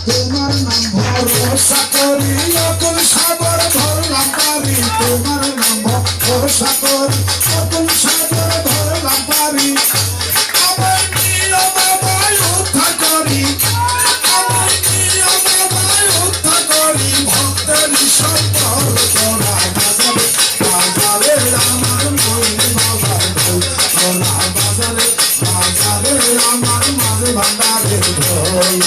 তোমার নাম ভরসা করি অকুল সাগর ধরলাম পারি তোমার নাম ভরসা করি অকুল সাগর ধরলাম পারি আমার প্রিয় বাবাই উদ্ধার করি আমার প্রিয় বাবাই উদ্ধার করি ভক্তের সম্পর তোরা বাজারে বাজারে আমার মন বাবার তোরা বাজারে বাজারে আমার মাঝে ভান্ডারে ঢোল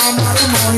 আমার মন